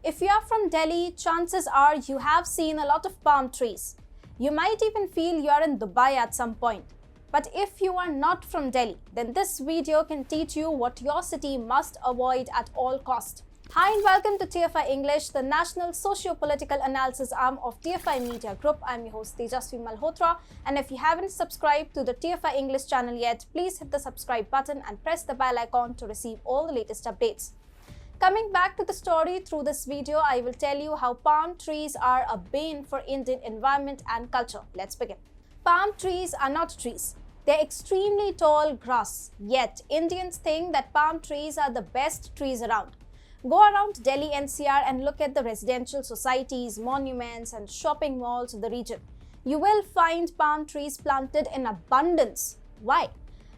If you are from Delhi, chances are you have seen a lot of palm trees. You might even feel you are in Dubai at some point. But if you are not from Delhi, then this video can teach you what your city must avoid at all cost. Hi and welcome to TFI English, the national socio-political analysis arm of TFI Media Group. I'm your host Tejasvi Malhotra, and if you haven't subscribed to the TFI English channel yet, please hit the subscribe button and press the bell icon to receive all the latest updates. Coming back to the story, through this video, I will tell you how palm trees are a bane for Indian environment and culture. Let's begin. Palm trees are not trees. They're extremely tall grass. Yet, Indians think that palm trees are the best trees around. Go around Delhi NCR and look at the residential societies, monuments, and shopping malls of the region. You will find palm trees planted in abundance. Why?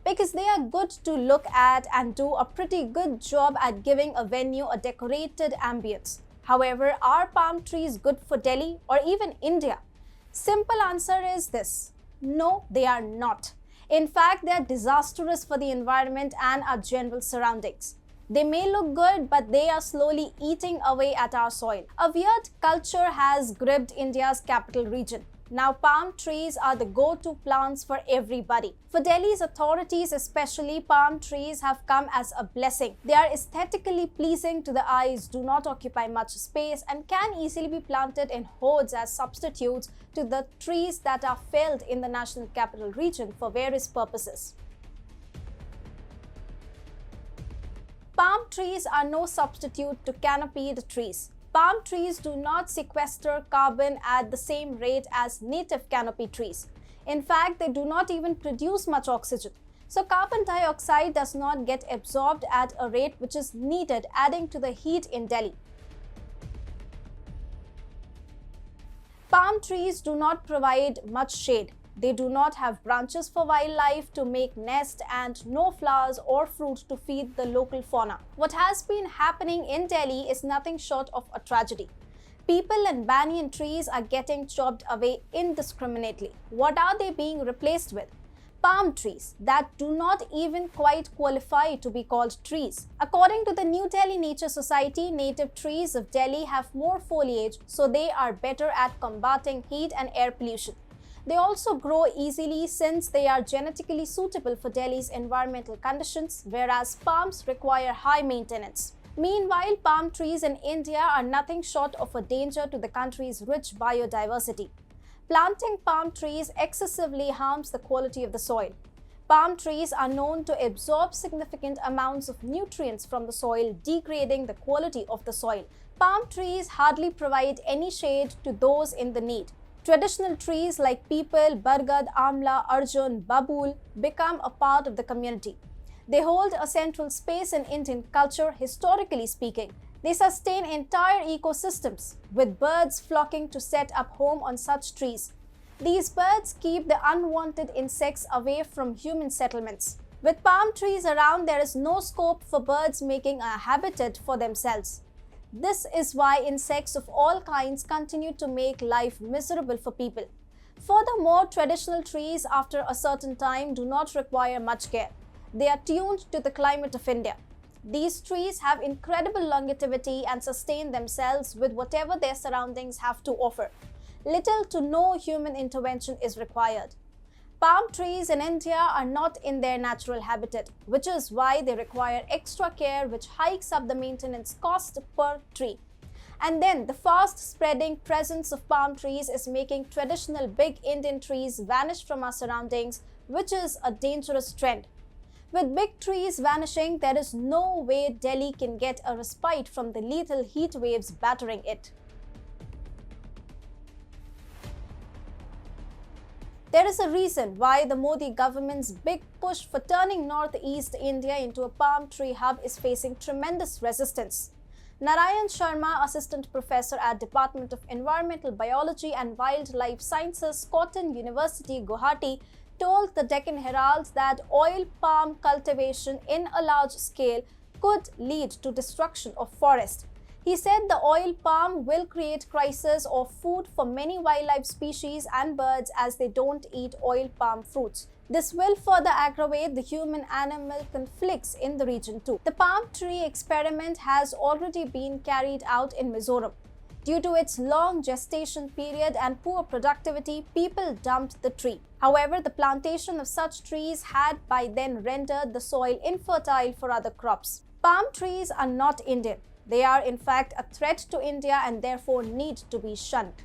Because they are good to look at and do a pretty good job at giving a venue a decorated ambience. However, are palm trees good for Delhi or even India? Simple answer is this: no, they are not. In fact, they are disastrous for the environment and our general surroundings. They may look good, but they are slowly eating away at our soil. A weird culture has gripped India's capital region. Now, palm trees are the go-to plants for everybody. For Delhi's authorities especially, palm trees have come as a blessing. They are aesthetically pleasing to the eyes, do not occupy much space, and can easily be planted in hordes as substitutes to the trees that are felled in the national capital region for various purposes. Palm trees are no substitute to canopied trees. Palm trees do not sequester carbon at the same rate as native canopy trees. In fact, they do not even produce much oxygen. So carbon dioxide does not get absorbed at a rate which is needed, adding to the heat in Delhi. Palm trees do not provide much shade. They do not have branches for wildlife to make nest and no flowers or fruit to feed the local fauna. What has been happening in Delhi is nothing short of a tragedy. People and banyan trees are getting chopped away indiscriminately. What are they being replaced with? Palm trees that do not even quite qualify to be called trees. According to the New Delhi Nature Society, native trees of Delhi have more foliage, so they are better at combating heat and air pollution. They also grow easily since they are genetically suitable for Delhi's environmental conditions, whereas palms require high maintenance. Meanwhile, palm trees in India are nothing short of a danger to the country's rich biodiversity. Planting palm trees excessively harms the quality of the soil. Palm trees are known to absorb significant amounts of nutrients from the soil, degrading the quality of the soil. Palm trees hardly provide any shade to those in the need. Traditional trees like peepal, bargad, amla, arjun, babul become a part of the community. They hold a central space in Indian culture, historically speaking. They sustain entire ecosystems, with birds flocking to set up home on such trees. These birds keep the unwanted insects away from human settlements. With palm trees around, there is no scope for birds making a habitat for themselves. This is why insects of all kinds continue to make life miserable for people. Furthermore, traditional trees after a certain time do not require much care. They are tuned to the climate of India. These trees have incredible longevity and sustain themselves with whatever their surroundings have to offer. Little to no human intervention is required. Palm trees in India are not in their natural habitat, which is why they require extra care, which hikes up the maintenance cost per tree. And then the fast-spreading presence of palm trees is making traditional big Indian trees vanish from our surroundings, which is a dangerous trend. With big trees vanishing, there is no way Delhi can get a respite from the lethal heat waves battering it. There is a reason why the Modi government's big push for turning northeast India into a palm tree hub is facing tremendous resistance. Narayan Sharma, assistant professor at Department of Environmental Biology and Wildlife Sciences, Cotton University, Guwahati, told the Deccan Herald that oil palm cultivation in a large scale could lead to destruction of forest. He said the oil palm will create crisis of food for many wildlife species and birds as they don't eat oil palm fruits. This will further aggravate the human-animal conflicts in the region too. The palm tree experiment has already been carried out in Mizoram. Due to its long gestation period and poor productivity, people dumped the tree. However, the plantation of such trees had by then rendered the soil infertile for other crops. Palm trees are not Indian. They are in fact a threat to India and therefore need to be shunned.